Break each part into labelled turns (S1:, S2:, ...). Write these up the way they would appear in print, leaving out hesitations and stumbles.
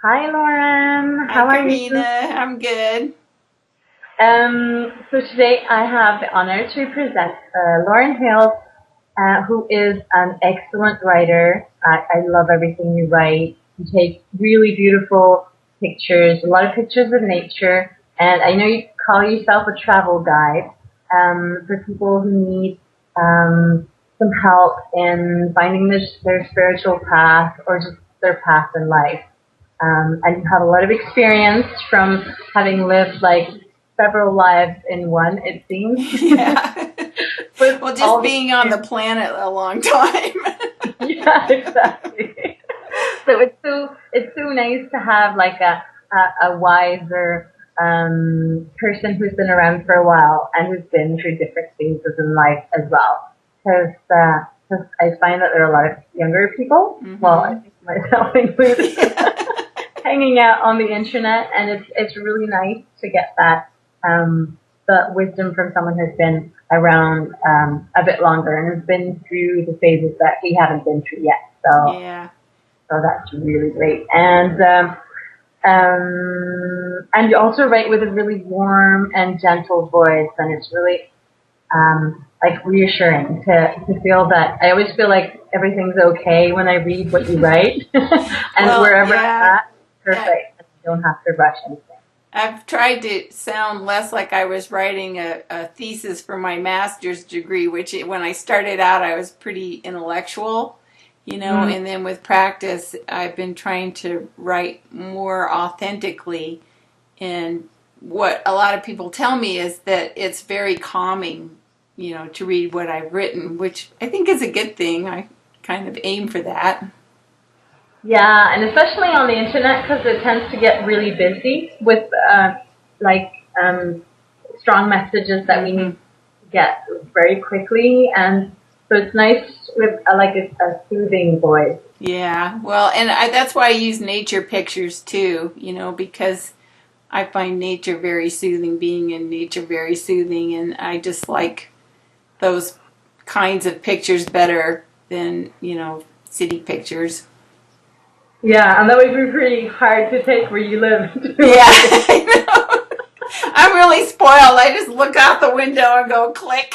S1: Hi, Lauren.
S2: Hi,
S1: How are you?
S2: Karina. I'm good.
S1: So today I have the honor to present Lauren Hale, who is an excellent writer. I love everything you write. You take really beautiful pictures, a lot of pictures of nature, and I know you call yourself a travel guide for people who need some help in finding their spiritual path or just their path in life. And you have a lot of experience from having lived like several lives in one, it seems,
S2: Yeah.
S1: with
S2: Well, just
S1: all the
S2: being on the
S1: experience.
S2: planet a long time.
S1: Yeah, exactly. So it's so nice to have like a wiser person who's been around for a while and who's been through different phases in life as well. Because I find that there are a lot of younger people, well, I
S2: Hmm.
S1: think myself included,
S2: Yeah.
S1: hanging out on the internet, and it's really nice to get that the wisdom from someone who's been around a bit longer and has been through the phases that we haven't been through yet.
S2: Yeah.
S1: So that's really great. And you also write with a really warm and gentle voice, and it's really like reassuring to feel that I always feel like everything's okay when I read what you write, and
S2: Well,
S1: wherever I'm
S2: yeah.
S1: at,
S2: I-
S1: perfect. You don't have to rush anything.
S2: I've tried to sound less like I was writing a thesis for my master's degree, which when I started out, I was pretty intellectual,
S1: Mm,
S2: and then with practice, I've been trying to write more authentically. And what a lot of people tell me is that it's very calming, to read what I've written, which I think is a good thing. I kind of aim for that.
S1: yeah, and especially on the internet because it tends to get really busy with like um, strong messages that we need
S2: Hmm.
S1: to get very quickly, and so it's nice with like a soothing voice.
S2: Yeah, well, and that's why I use nature pictures too, because I find nature very soothing, being in nature very soothing, and I just like those kinds of pictures better than, city pictures.
S1: Yeah, and that would be pretty hard to take where you live
S2: Yeah,
S1: too.
S2: I know. I'm really spoiled. I just look out the window and go click.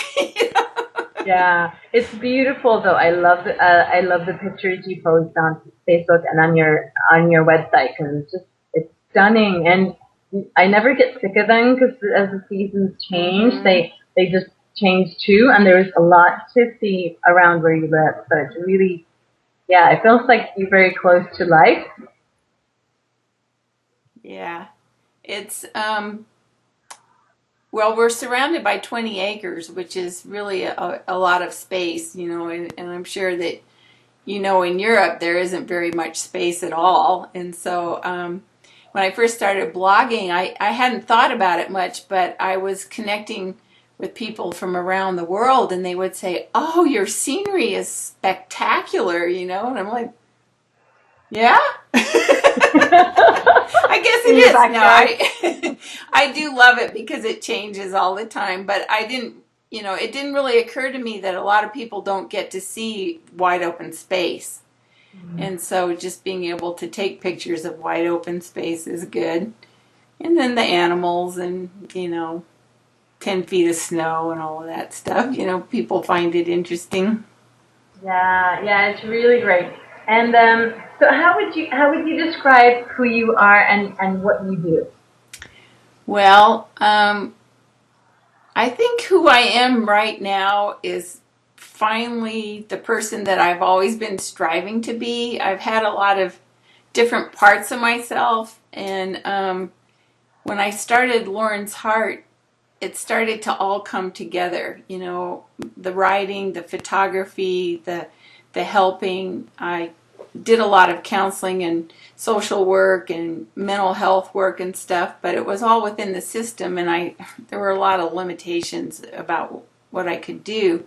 S1: Yeah, it's beautiful though. I love the pictures you post on Facebook and on your website because it's stunning, and I never get sick of them because as the seasons change,
S2: Hmm.
S1: they just change too, and there's a lot to see around where you live. So it's really, yeah, it feels like you're very close to life.
S2: Yeah, it's well, we're surrounded by 20 acres, which is really a lot of space, and I'm sure that in Europe there isn't very much space at all. And so when I first started blogging, I hadn't thought about it much, but I was connecting with people from around the world, and they would say, "Oh, your scenery is spectacular," and I'm like, "Yeah." I guess
S1: In
S2: it
S1: your
S2: is. No,
S1: backyard.
S2: I do love it because it changes all the time, but I didn't, it didn't really occur to me that a lot of people don't get to see wide open space. And so just being able to take pictures of wide open space is good. And then the animals and, 10 feet of snow and all of that stuff, people find it interesting.
S1: Yeah, yeah, it's really great. And so how would you describe who you are and what you do?
S2: Well, I think who I am right now is finally the person that I've always been striving to be. I've had a lot of different parts of myself, and when I started Lauren's Heart, it started to all come together. The writing, the photography, the helping. I did a lot of counseling and social work and mental health work and stuff, but it was all within the system, and there were a lot of limitations about what I could do.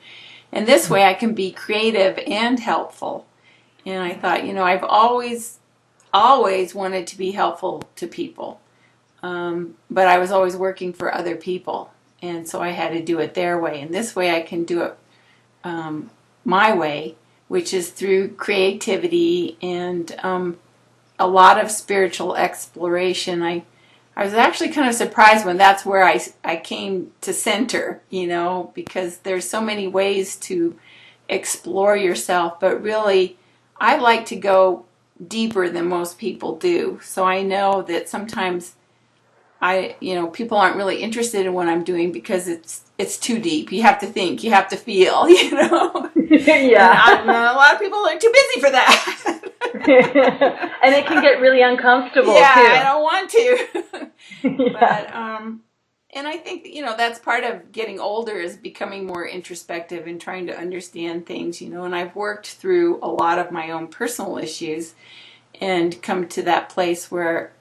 S2: And this way, I can be creative and helpful. And I thought, I've always wanted to be helpful to people. But I was always working for other people. And so I had to do it their way. And this way I can do it my way, which is through creativity and a lot of spiritual exploration. I was actually kind of surprised when that's where I came to center, because there's so many ways to explore yourself, but really I like to go deeper than most people do. So I know that sometimes people aren't really interested in what I'm doing because it's too deep. You have to think, you have to feel,
S1: Yeah.
S2: And a lot of people are too busy for that.
S1: And it can get really uncomfortable
S2: yeah,
S1: too.
S2: I don't want to.
S1: Yeah.
S2: But and I think that's part of getting older is becoming more introspective and trying to understand things, and I've worked through a lot of my own personal issues and come to that place where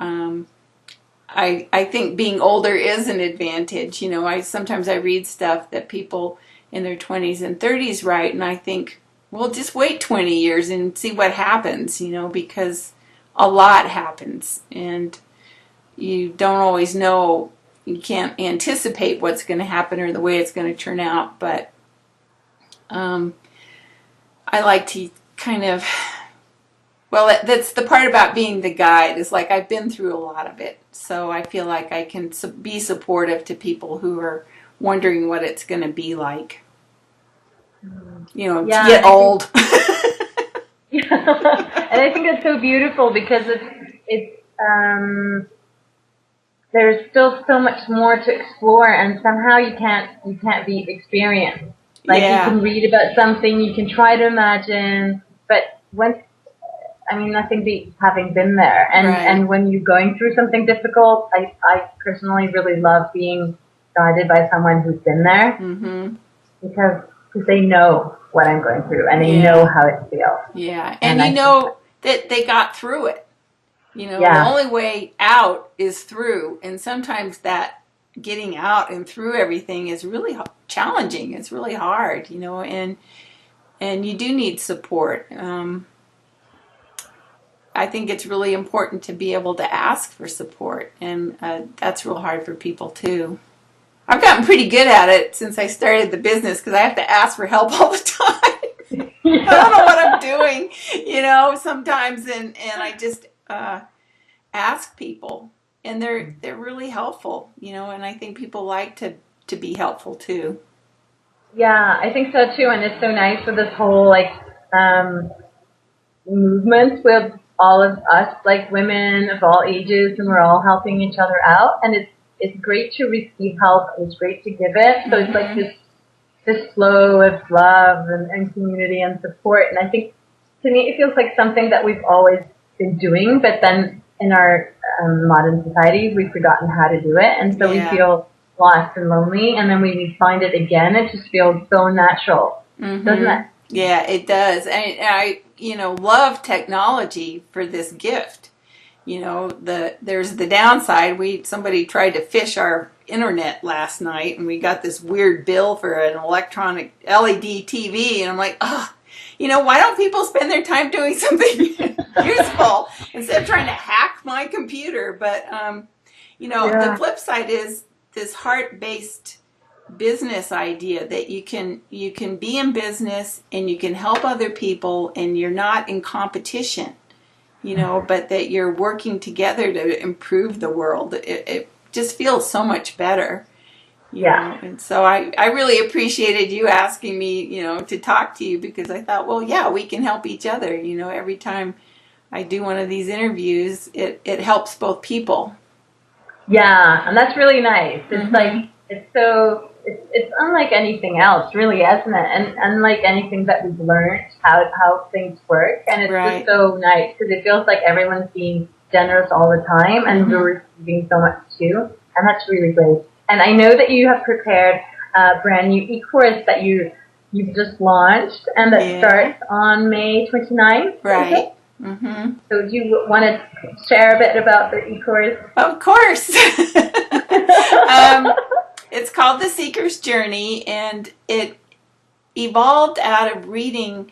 S2: I think being older is an advantage. Sometimes I read stuff that people in their 20s and 30s write, and I think, well, just wait 20 years and see what happens, because a lot happens, and you don't always know, you can't anticipate what's going to happen or the way it's going to turn out, but I like to kind of, well, that's the part about being the guide, is like I've been through a lot of it, so I feel like I can be supportive to people who are wondering what it's going to be like, to get old.
S1: Yeah. And I think it's so beautiful because it's there's still so much more to explore, and somehow you can't be experienced. Like
S2: Yeah.
S1: you can read about something, you can try to imagine, but nothing beats having been there. And
S2: Right.
S1: and when you're going through something difficult, I personally really love being guided by someone who's been there,
S2: Mm-hmm.
S1: because they know what I'm going through and they
S2: Yeah.
S1: know how it feels.
S2: Yeah,
S1: And
S2: and that they got through it.
S1: Yeah.
S2: The only way out is through, and sometimes that getting out and through everything is really challenging. It's really hard, and you do need support. I think it's really important to be able to ask for support, and that's real hard for people too. I've gotten pretty good at it since I started the business because I have to ask for help all the time. I don't know what I'm doing, sometimes, and I just ask people, and they're really helpful, and I think people like to be helpful too.
S1: Yeah, I think so too, and it's so nice with this whole movement with all of us, like women of all ages, and we're all helping each other out, and it's great to receive help, and it's great to give it. So it's like this flow of love and community and support, and I think to me it feels like something that we've always been doing, but then in our modern society we've forgotten how to do it, and so we feel lost and lonely, and then when we find it again, it just feels so natural, doesn't it?
S2: Yeah, it does. And I love technology for this gift. There's the downside. Somebody tried to phish our internet last night, and we got this weird bill for an electronic LED TV, and I'm like, why don't people spend their time doing something useful instead of trying to hack my computer? But the flip side is this heart-based business idea that you can be in business and you can help other people, and you're not in competition, but that you're working together to improve the world. It just feels so much better.
S1: Yeah.
S2: And so I really appreciated you asking me, to talk to you, because I thought, well, yeah, we can help each other. Every time I do one of these interviews, it helps both people.
S1: Yeah, and that's really nice. It's like, it's unlike anything else, really, isn't it? And unlike anything that we've learned, how things work. And it's just so nice because it feels like everyone's being generous all the time, and we're receiving so much too. And that's really great. And I know that you have prepared a brand new e-course that you've just launched, and that starts on May 29th.
S2: Right.
S1: So do you want to share a bit about the e-course?
S2: Of course. It's called The Seeker's Journey, and it evolved out of reading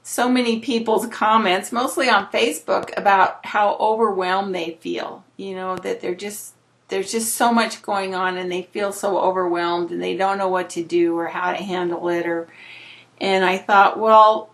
S2: so many people's comments, mostly on Facebook, about how overwhelmed they feel. That there's just so much going on, and they feel so overwhelmed, and they don't know what to do or how to handle it. And I thought, well,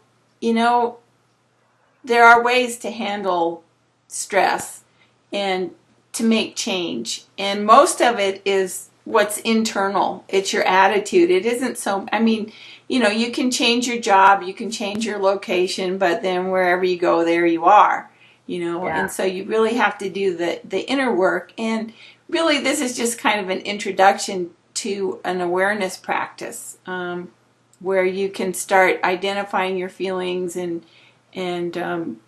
S2: there are ways to handle stress and to make change. And most of it is what's internal. It's your attitude. It isn't so, I mean, you know, you can change your job, you can change your location, but then wherever you go, there you are, you know.
S1: Yeah.
S2: And so you really have to do the inner work. And really, this is just kind of an introduction to an awareness practice, where you can start identifying your feelings and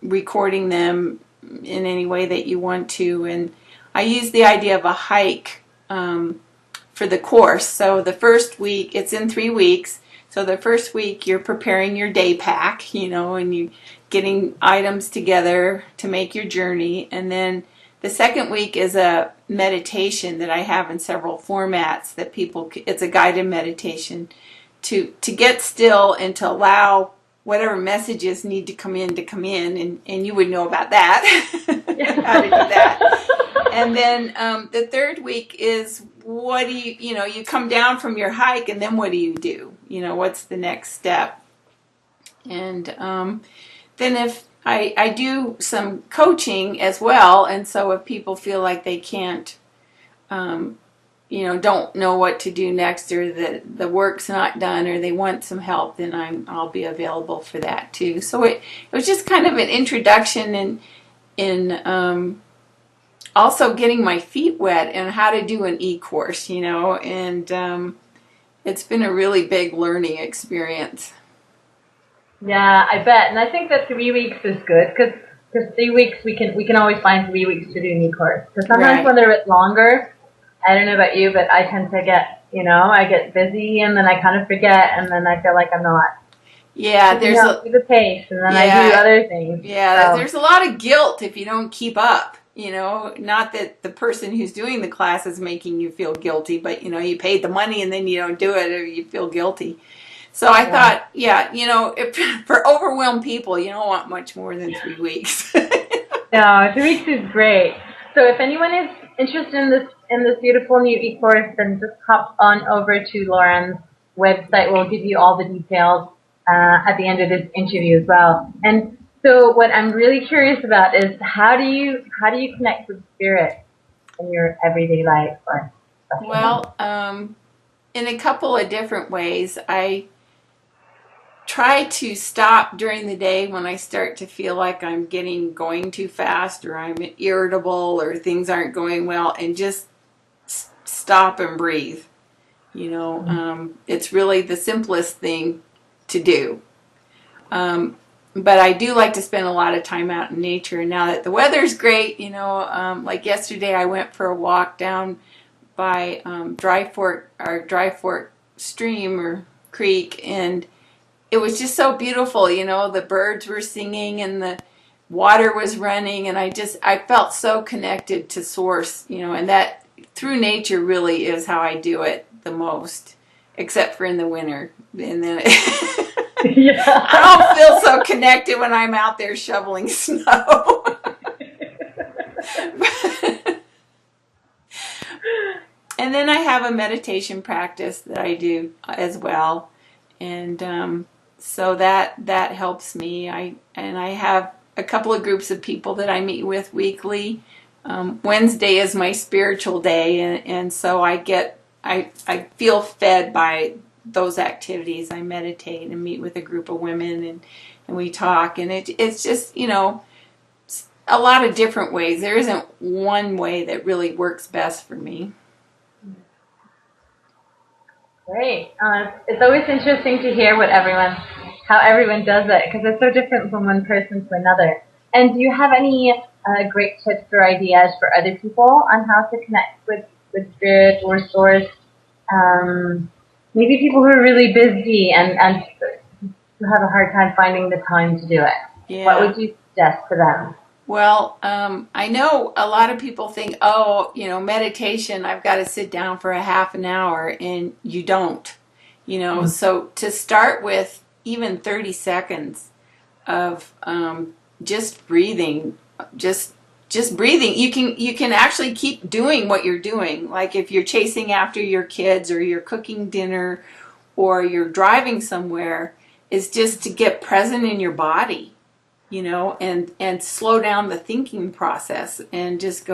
S2: recording them in any way that you want to. And I use the idea of a hike for the course. So the first week, it's in 3 weeks. So the first week you're preparing your day pack, you know, and you getting items together to make your journey. And then the second week is a meditation that I have in several formats that people, it's a guided meditation to get still and to allow whatever messages need to come in, and you would know about that, how to do that. And then the third week is what do you know, you come down from your hike, and then what do? You know, what's the next step? And then if I do some coaching as well, and so if people feel like they can't, you know, don't know what to do next, or the work's not done, or they want some help, then I'll be available for that too. So it was just kind of an introduction in also getting my feet wet and how to do an e-course, you know, and it's been a really big learning experience.
S1: Yeah, I bet. And I think that 3 weeks is good because 3 weeks we can always find 3 weeks to do an e-course. Because sometimes
S2: Right.
S1: when they're a bit longer, I don't know about you, but I tend to get, you know, I get busy and then I kind of forget and then I feel like I'm not.
S2: Yeah, there's
S1: the pace, and then I do other things.
S2: Yeah,
S1: so.
S2: There's a lot of guilt if you don't keep up. You know, not that the person who's doing the class is making you feel guilty, but you know, you paid the money and then you don't do it, or you feel guilty. So I thought, you know, for overwhelmed people, you don't want much more than 3 weeks.
S1: No, 3 weeks is great. So if anyone is interested in this beautiful new e-course, then just hop on over to Loran's website. We'll give you all the details at the end of this interview as well. And so what I'm really curious about is how do you connect with spirit in your everyday life?
S2: Well, in a couple of different ways. I try to stop during the day when I start to feel like I'm going too fast, or I'm irritable, or things aren't going well, and just stop and breathe. You know, it's really the simplest thing to do. But I do like to spend a lot of time out in nature. And now that the weather's great, you know, like yesterday I went for a walk down by Dry Fork stream or creek, and it was just so beautiful. You know, the birds were singing and the water was running, and I felt so connected to source, you know, and that through nature really is how I do it the most, except for in the winter. And then
S1: Yeah.
S2: I don't feel so connected when I'm out there shoveling snow. And then I have a meditation practice that I do as well, and so that helps me. I have a couple of groups of people that I meet with weekly. Wednesday is my spiritual day, and so I feel fed by those activities. I meditate and meet with a group of women, and we talk, and it's just, you know, a lot of different ways. There isn't one way that really works best for me.
S1: Great. It's always interesting to hear how everyone does it, because it's so different from one person to another. And do you have any great tips or ideas for other people on how to connect with spirit or source? Maybe people who are really busy and who have a hard time finding the time to do it.
S2: Yeah.
S1: What would you suggest to them?
S2: Well, I know a lot of people think, oh, you know, meditation, I've got to sit down for a half an hour, and you don't, you know. So to start with even 30 seconds of just breathing, just breathing, you can actually keep doing what you're doing. Like if you're chasing after your kids, or you're cooking dinner, or you're driving somewhere, is just to get present in your body. and slow down the thinking process and just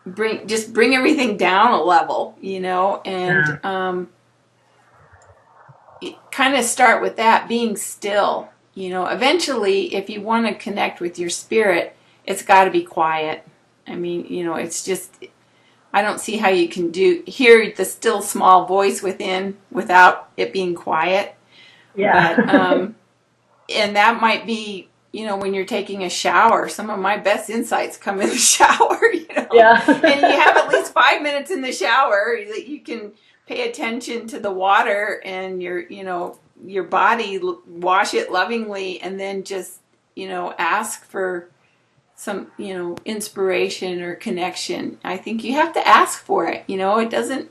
S2: bring everything down a level, and kind of start with that, being still. Eventually, if you want to connect with your spirit, it's got to be quiet. I mean, it's just, I don't see how you can hear the still small voice within without it being quiet.
S1: Yeah.
S2: But, and that might be, when you're taking a shower. Some of my best insights come in the shower,
S1: Yeah.
S2: And you have at least 5 minutes in the shower that you can pay attention to the water and your body, wash it lovingly, and then just, ask for some, inspiration or connection. I think you have to ask for it. It doesn't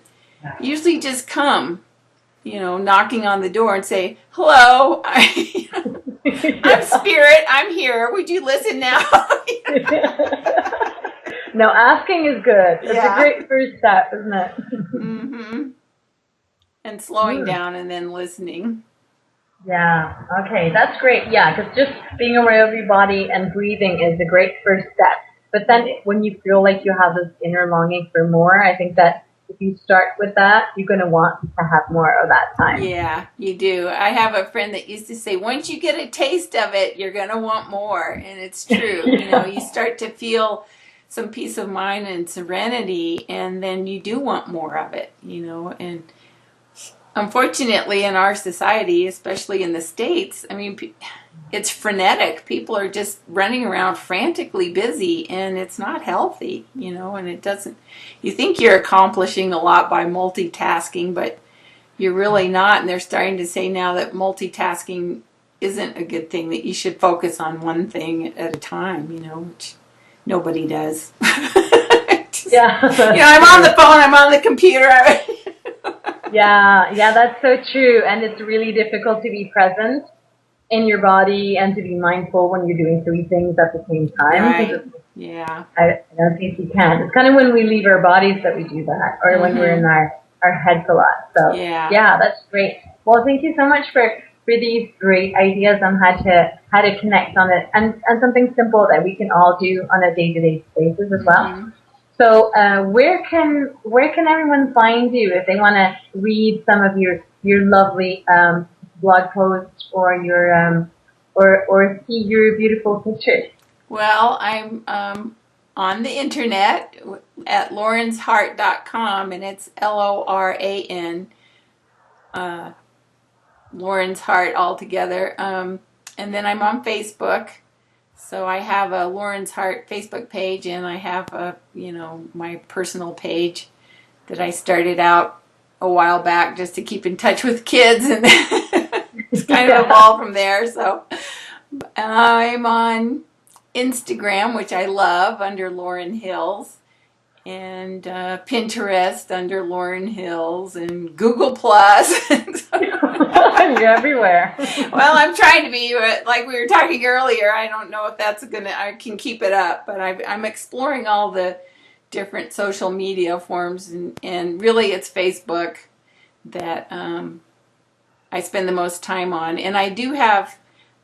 S2: usually just come, knocking on the door and say, hello, I'm spirit, I'm here. Would you listen now?
S1: No, asking is good. It's a great first step, isn't it?
S2: Mm-hmm. And slowing down and then listening.
S1: Yeah, okay, that's great. Yeah, because just being aware of your body and breathing is a great first step. But then when you feel like you have this inner longing for more, I think that if you start with that, you're going to want to have more of that time.
S2: Yeah, you do. I have a friend that used to say, once you get a taste of it, you're going to want more. And it's true. You start to feel some peace of mind and serenity, and then you do want more of it, and unfortunately, in our society, especially in the States, I mean, it's frenetic. People are just running around frantically busy, and it's not healthy, and it doesn't, you think you're accomplishing a lot by multitasking, but you're really not. And they're starting to say now that multitasking isn't a good thing, that you should focus on one thing at a time, which nobody does.
S1: Yeah.
S2: I'm on the phone, I'm on the computer.
S1: Yeah, that's so true. And it's really difficult to be present in your body and to be mindful when you're doing 3 things at the same time.
S2: Right. Yeah.
S1: I don't think you can. It's kind of when we leave our bodies that we do that, or when we're in our heads a lot. So yeah, that's great. Well, thank you so much for these great ideas on how to connect on it, and something simple that we can all do on a day-to-day basis as well. So where can everyone find you if they want to read some of your lovely blog posts or your or see your beautiful pictures?
S2: Well, I'm on the internet at loransheart.com, and it's Loran, Loran's Heart altogether. And then I'm on Facebook. So I have a Loran's Heart Facebook page, and I have my personal page that I started out a while back just to keep in touch with kids, and it's kind of evolved from there. So I'm on Instagram, which I love, under Loran Hills, and Pinterest under Loran Hills, and Google Plus.
S1: You're everywhere.
S2: Well, I'm trying to be, like we were talking earlier. I don't know if I can keep it up, but I'm exploring all the different social media forms, and really it's Facebook that I spend the most time on. And I do have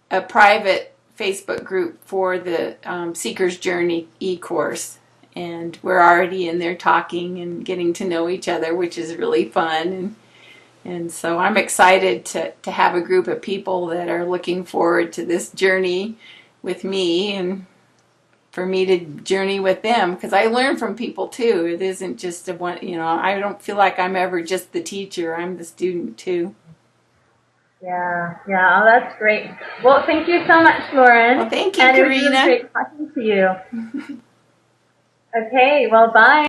S2: a private Facebook group for the Seeker's Journey e-course, and we're already in there talking and getting to know each other, which is really fun. And so I'm excited to have a group of people that are looking forward to this journey with me, and for me to journey with them, because I learn from people too. It isn't just a one, I don't feel like I'm ever just the teacher. I'm the student too.
S1: Yeah, oh, that's great. Well, thank you so much, Loran.
S2: Well, thank you,
S1: and
S2: Karina.
S1: It was great talking to you. Okay, well, bye.